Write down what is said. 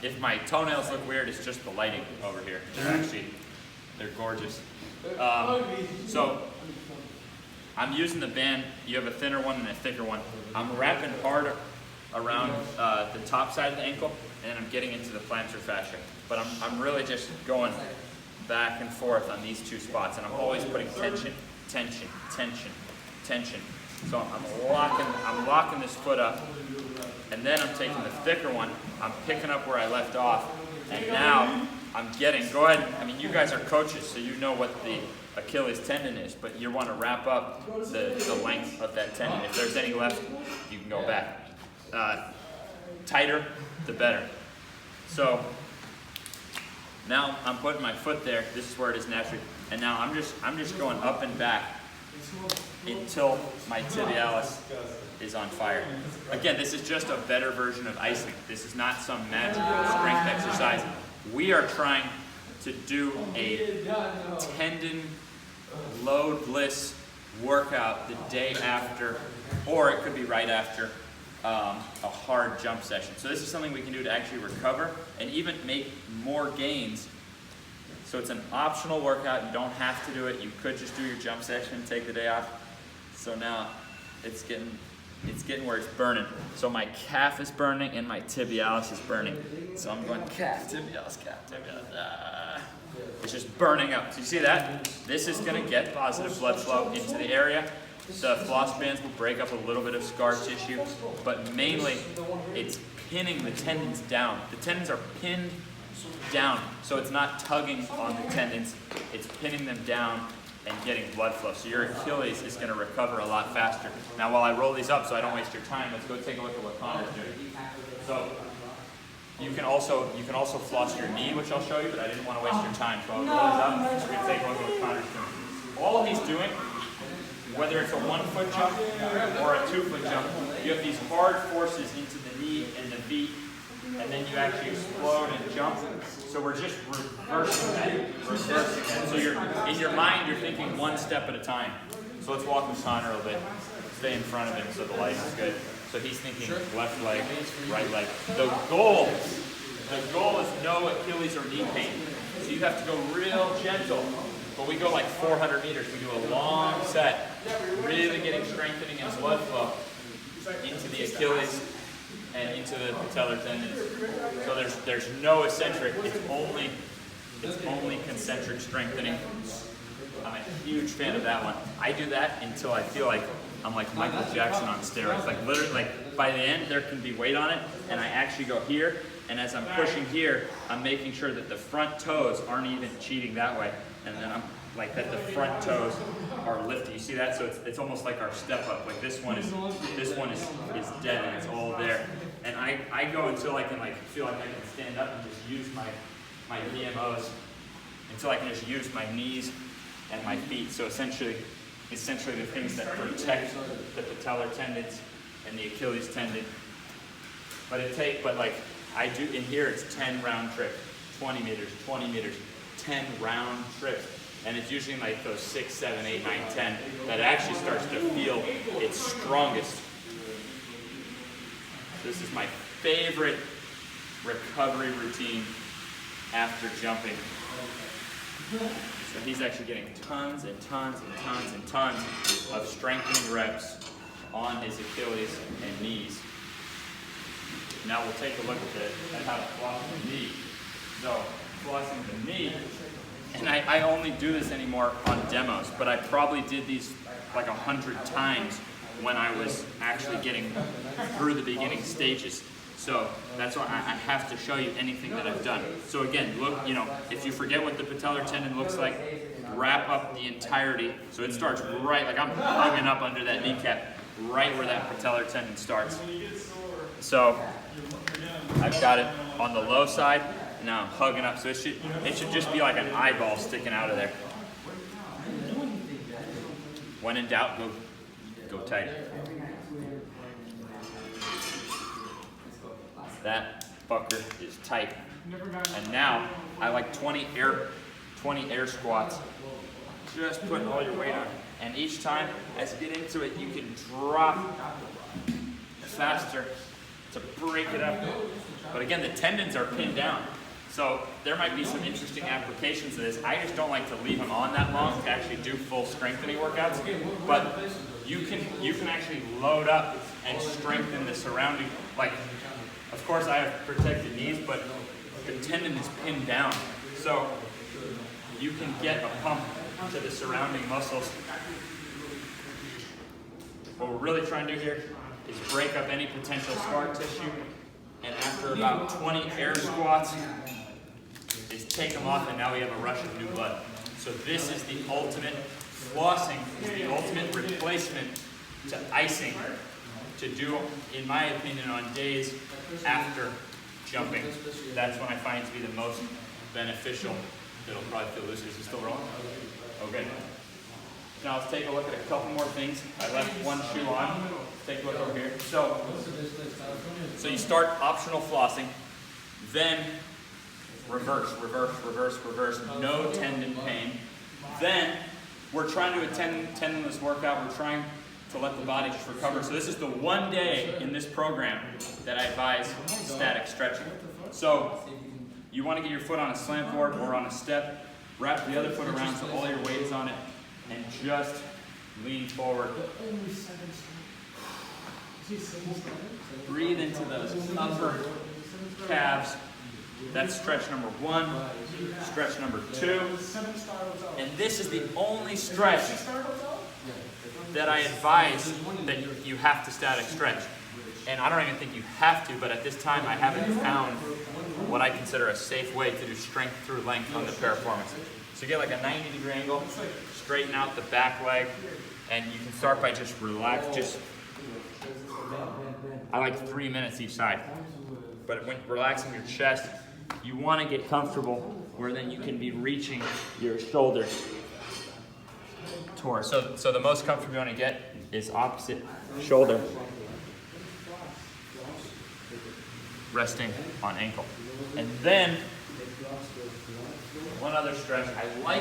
If my toenails look weird, it's just the lighting over here. They're gorgeous. So I'm using the band. You have a thinner one and a thicker one. I'm wrapping hard around the top side of the ankle, and I'm getting into the plantar fascia. But I'm really just going back and forth on these two spots, and I'm always putting tension, tension, tension, tension. So I'm locking this foot up, and then I'm taking the thicker one, I'm picking up where I left off, and now I'm getting, go ahead, I mean, you guys are coaches, so you know what the Achilles tendon is, but you want to wrap up the length of that tendon. If there's any left, you can go back. Tighter, the better. So now I'm putting my foot there, this is where it is naturally, and now I'm just going up and back until my tibialis is on fire. Again, this is just a better version of icing. This is not some magical strength exercise. We are trying to do a tendon loadless workout the day after, or it could be right after a hard jump session. So this is something we can do to actually recover and even make more gains. So it's an optional workout. You don't have to do it. You could just do your jump session and take the day off. So now it's getting where it's burning. So my calf is burning and my tibialis is burning. So I'm going calf, tibialis, it's just burning up. So you see that? This is gonna get positive blood flow into the area. The floss bands will break up a little bit of scar tissue, but mainly it's pinning the tendons down. The tendons are pinned down, so it's not tugging on the tendons, it's pinning them down and getting blood flow. So your Achilles is going to recover a lot faster. Now while I roll these up so I don't waste your time, let's go take a look at what Connor's doing. So you can also floss your knee, which I'll show you, but I didn't want to waste your time, so I'll roll these up. We're going to take a look at what Connor's doing. All he's doing, whether it's a 1-foot jump or a 2-foot jump, you have these hard forces into the knee and the feet, and then you actually explode and jump. So we're just reversing that. So in your mind, you're thinking one step at a time. So let's walk with Connor a little bit. Stay in front of him so the light is good. So he's thinking left leg, right leg. The goal is no Achilles or knee pain. So you have to go real gentle. But we go like 400 meters. We do a long set, really getting strengthening and blood flow into the Achilles and into the patellar tendons. So there's no eccentric. It's only concentric strengthening. I'm a huge fan of that one. I do that until I feel like I'm like Michael Jackson on steroids. Like literally, like by the end there can be weight on it, and I actually go here. And as I'm pushing here, I'm making sure that the front toes aren't even cheating that way, and then I'm like that the front toes are lifted. You see that? So it's almost like our step up. Like this one is dead and it's all there. And I go until I can like feel like I can stand up and just use my DMOs until I can just use my knees and my feet. So essentially the things that protect the patellar tendons and the Achilles tendon. But like I do in here, it's 10 round trip, 20 meters, 10 round trips. And it's usually like those 6, 7, 8, 9, 10 that actually starts to feel its strongest. This is my favorite recovery routine after jumping. So he's actually getting tons and tons and tons and tons of strengthening reps on his Achilles and knees. Now we'll take a look at how to floss the knee. So flossing the knee, and I only do this anymore on demos, but I probably did these like 100 times when I was actually getting through the beginning stages. So that's why I have to show you anything that I've done. So again, look, if you forget what the patellar tendon looks like, wrap up the entirety. So it starts right, like I'm hugging up under that kneecap, right where that patellar tendon starts. So I've got it on the low side, and now I'm hugging up. So it should just be like an eyeball sticking out of there. When in doubt, go tighter. That fucker is tight. And now I like 20 air squats. Just putting all your weight on. And each time as you get into it, you can drop faster to break it up But again, the tendons are pinned down. So there might be some interesting applications of this. I just don't like to leave them on that long to actually do full strengthening workouts. But you can actually load up and strengthen the surrounding, like, of course I have protected knees, but the tendon is pinned down. So you can get a pump to the surrounding muscles. What we're really trying to do here is break up any potential scar tissue, and after about 20 air squats, is take them off, and now we have a rush of new blood. So this is the ultimate, flossing is the ultimate replacement to icing, to do, in my opinion, on days after jumping. That's when I find it to be the most beneficial. It'll probably feel loose. Is it still rolling? Okay. Now let's take a look at a couple more things. I left one shoe on. Let's take a look over here. So you start optional flossing, then reverse, reverse, reverse, reverse, no tendon pain. Then we're trying to attend tendonless workout. We're trying to let the body just recover. So this is the one day in this program that I advise static stretching. So you want to get your foot on a slant board or on a step, wrap the other foot around so all your weight is on it, and just lean forward. Breathe into those upper calves. That's stretch number 1, stretch number 2. And this is the only stretch that I advise that you have to static stretch. And I don't even think you have to, but at this time I haven't found what I consider a safe way to do strength through length on the Paraformance. So you get like a 90-degree angle, straighten out the back leg, and you can start by just relax, I like 3 minutes each side. But when relaxing your chest, you want to get comfortable where then you can be reaching your shoulders towards. So the most comfortable you want to get is opposite shoulder resting on ankle. And then one other stretch I like